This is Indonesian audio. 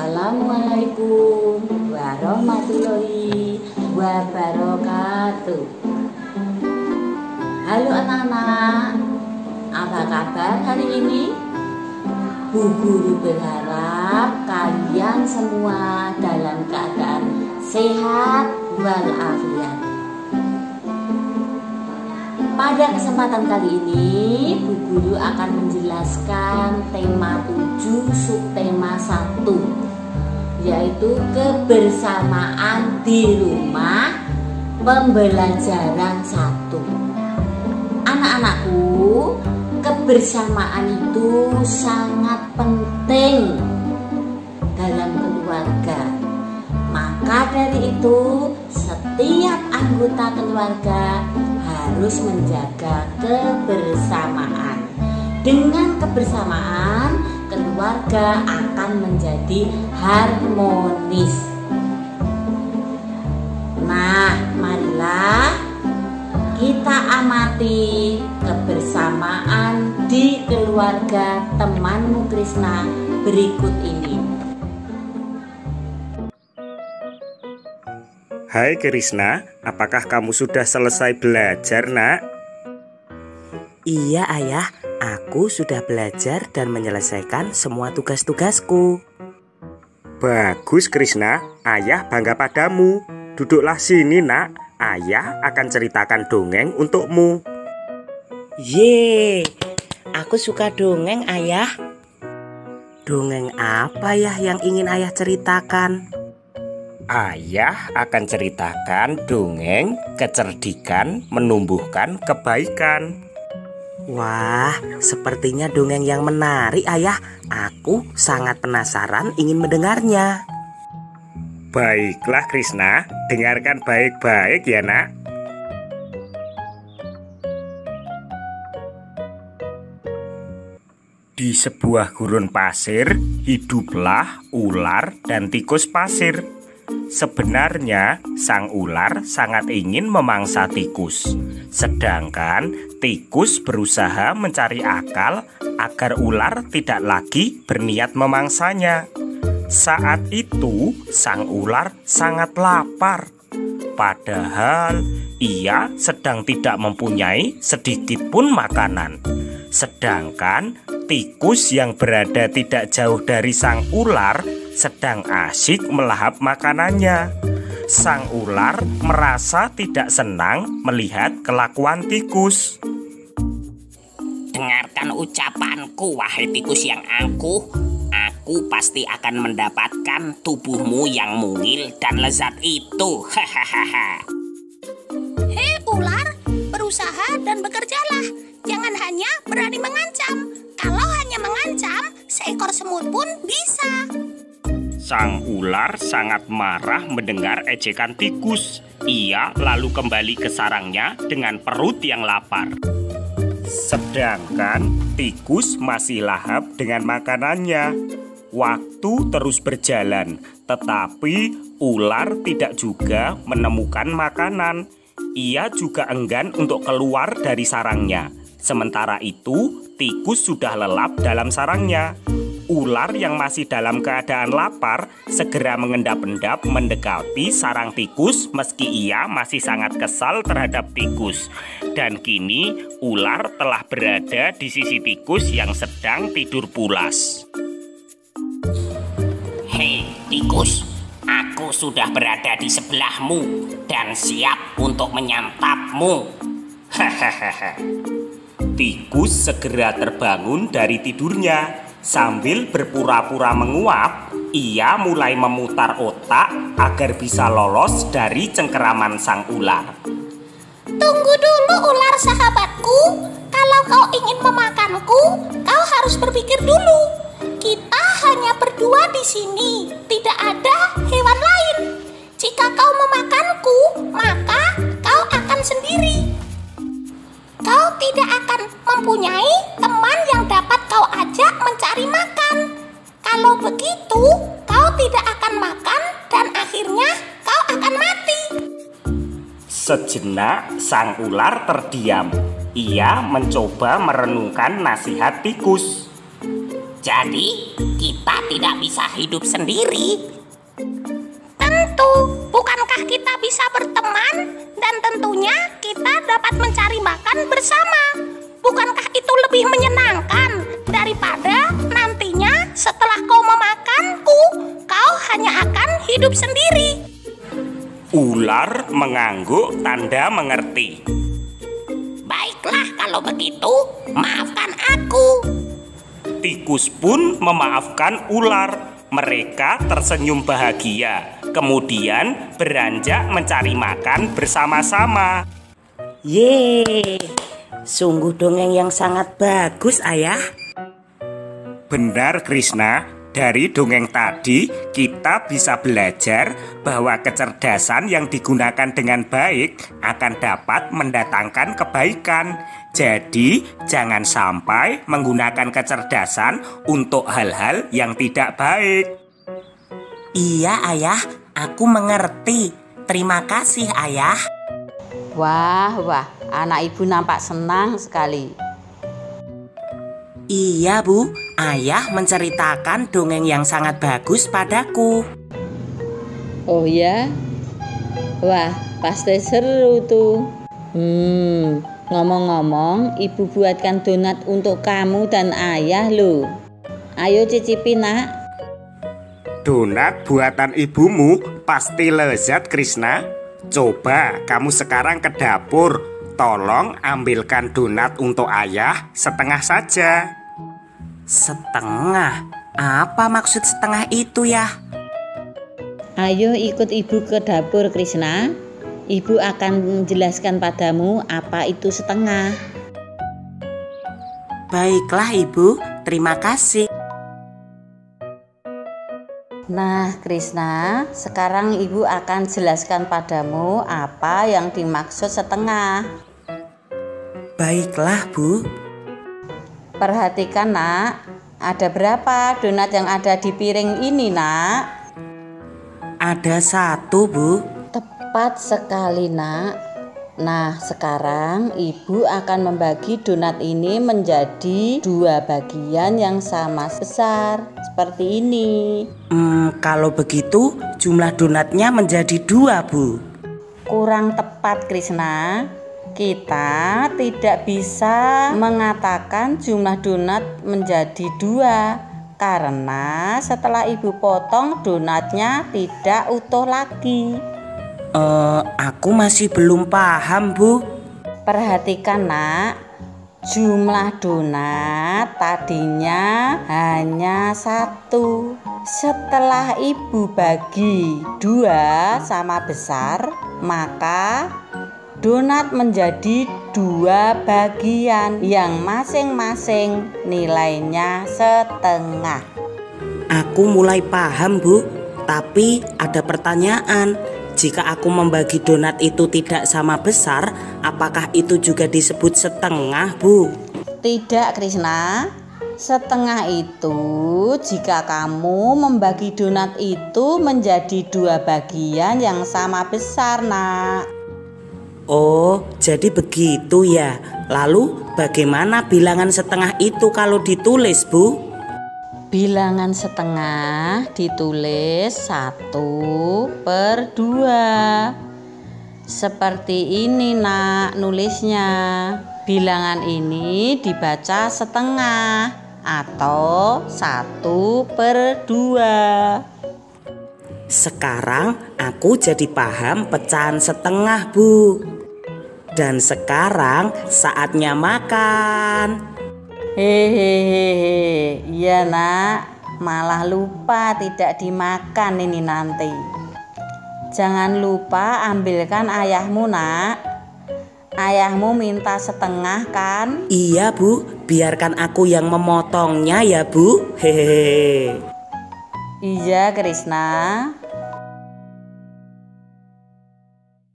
Assalamualaikum warahmatullahi wabarakatuh. Halo anak-anak, apa kabar hari ini? Bu Guru berharap kalian semua dalam keadaan sehat walafiat. Pada kesempatan kali ini, Bu Guru akan menjelaskan tema 7 subtema 1, yaitu kebersamaan di rumah pembelajaran 1. Anak-anakku, kebersamaan itu sangat penting dalam keluarga. Maka dari itu, setiap anggota keluarga harus menjaga kebersamaan. Dengan kebersamaan, keluarga akan menjadi harmonis. Nah, marilah kita amati kebersamaan di keluarga temanmu Krisna berikut ini. Hai Krisna, apakah kamu sudah selesai belajar, Nak? Iya Ayah, aku sudah belajar dan menyelesaikan semua tugas-tugasku. Bagus Krisna, Ayah bangga padamu. Duduklah sini Nak, Ayah akan ceritakan dongeng untukmu. Yeay, aku suka dongeng Ayah. Dongeng apa ya yang ingin Ayah ceritakan? Ayah akan ceritakan dongeng kecerdikan menumbuhkan kebaikan. Wah, sepertinya dongeng yang menarik Ayah. Aku sangat penasaran ingin mendengarnya. Baiklah Krisna, dengarkan baik-baik ya Nak. Di sebuah gurun pasir, hiduplah ular dan tikus pasir. Sebenarnya, sang ular sangat ingin memangsa tikus. Sedangkan tikus berusaha mencari akal agar ular tidak lagi berniat memangsanya. Saat itu, sang ular sangat lapar. Padahal, ia sedang tidak mempunyai sedikit pun makanan. Sedangkan tikus yang berada tidak jauh dari sang ular sedang asyik melahap makanannya. Sang ular merasa tidak senang melihat kelakuan tikus. Dengarkan ucapanku, wahai tikus yang angkuh. Aku pasti akan mendapatkan tubuhmu yang mungil dan lezat itu. Hahaha. Hei ular, berusaha dan bekerjalah. Jangan hanya berani mengancam. Kalau hanya mengancam, seekor semut pun bisa. Sang ular sangat marah mendengar ejekan tikus. Ia lalu kembali ke sarangnya dengan perut yang lapar. Sedangkan tikus masih lahap dengan makanannya. Waktu terus berjalan, tetapi ular tidak juga menemukan makanan. Ia juga enggan untuk keluar dari sarangnya. Sementara itu, tikus sudah lelap dalam sarangnya. Ular yang masih dalam keadaan lapar segera mengendap-endap mendekati sarang tikus meski ia masih sangat kesal terhadap tikus. Dan kini ular telah berada di sisi tikus yang sedang tidur pulas. Hei tikus, aku sudah berada di sebelahmu dan siap untuk menyantapmu. Hahaha. Tikus segera terbangun dari tidurnya. Sambil berpura-pura menguap, ia mulai memutar otak agar bisa lolos dari cengkeraman sang ular. Tunggu dulu ular sahabatku. Kalau kau ingin memakanku, kau harus berpikir dulu. Kita hanya berdua di sini, tidak ada hewan lain. Jika kau memakanku, maka kau akan sendiri. Kau tidak akan mempunyai teman yang dapat kau ajak mencari makan. Kalau begitu, kau tidak akan makan dan akhirnya kau akan mati. Sejenak sang ular terdiam. Ia mencoba merenungkan nasihat tikus. Jadi, kita tidak bisa hidup sendiri. Tentu, bukankah kita bisa berteman dan tentunya kita dapat mencari makan bersama? Bukankah itu lebih menyenangkan daripada nantinya setelah kau memakanku, kau hanya akan hidup sendiri? Ular mengangguk tanda mengerti. Baiklah kalau begitu, maafkan aku. Tikus pun memaafkan ular. Mereka tersenyum bahagia, kemudian beranjak mencari makan bersama-sama. Yeay, sungguh dongeng yang sangat bagus, Ayah. Benar, Krishna. Dari dongeng tadi, kita bisa belajar bahwa kecerdasan yang digunakan dengan baik akan dapat mendatangkan kebaikan. Jadi, jangan sampai menggunakan kecerdasan untuk hal-hal yang tidak baik. Iya, Ayah, aku mengerti. Terima kasih, Ayah. Wah, anak ibu nampak senang sekali. Iya, Bu. Ayah menceritakan dongeng yang sangat bagus padaku. Oh ya? Wah, pasti seru tuh. Ngomong-ngomong, ibu buatkan donat untuk kamu dan ayah loh. Ayo cicipi, nak. Donat buatan ibumu pasti lezat, Krishna. Coba kamu sekarang ke dapur. Tolong ambilkan donat untuk ayah setengah saja. Setengah? Apa maksud setengah itu ya? Ayo ikut ibu ke dapur, Krishna. Ibu akan menjelaskan padamu apa itu setengah. Baiklah, Ibu. Terima kasih. Nah, Krishna, sekarang ibu akan jelaskan padamu apa yang dimaksud setengah. Baiklah, Bu. Perhatikan, nak. Ada berapa donat yang ada di piring ini, nak? Ada 1, Bu. Tepat sekali, nak. Nah, sekarang ibu akan membagi donat ini menjadi 2 bagian yang sama besar. Seperti ini. Kalau begitu jumlah donatnya menjadi 2, Bu. Kurang tepat, Krishna. Kita tidak bisa mengatakan jumlah donat menjadi 2 karena setelah ibu potong donatnya tidak utuh lagi. Aku masih belum paham, Bu. Perhatikan, nak. Jumlah donat tadinya hanya 1. Setelah ibu bagi 2 sama besar, maka donat menjadi 2 bagian yang masing-masing nilainya setengah. Aku mulai paham, Bu. Tapi ada pertanyaan. Jika aku membagi donat itu tidak sama besar, apakah itu juga disebut setengah, Bu? Tidak, Krishna. Setengah itu jika kamu membagi donat itu menjadi 2 bagian yang sama besar, nak. Oh, jadi begitu ya. Lalu bagaimana bilangan setengah itu kalau ditulis, Bu? Bilangan setengah ditulis 1/2. Seperti ini, nak, nulisnya. Bilangan ini dibaca setengah atau 1/2. Sekarang aku jadi paham pecahan setengah, Bu. Dan sekarang saatnya makan. Hehehe, iya, nak, malah lupa tidak dimakan ini nanti. Jangan lupa ambilkan ayahmu, nak. Ayahmu minta setengah kan? Iya, Bu, biarkan aku yang memotongnya ya, Bu. Hehehe. Iya, Krishna.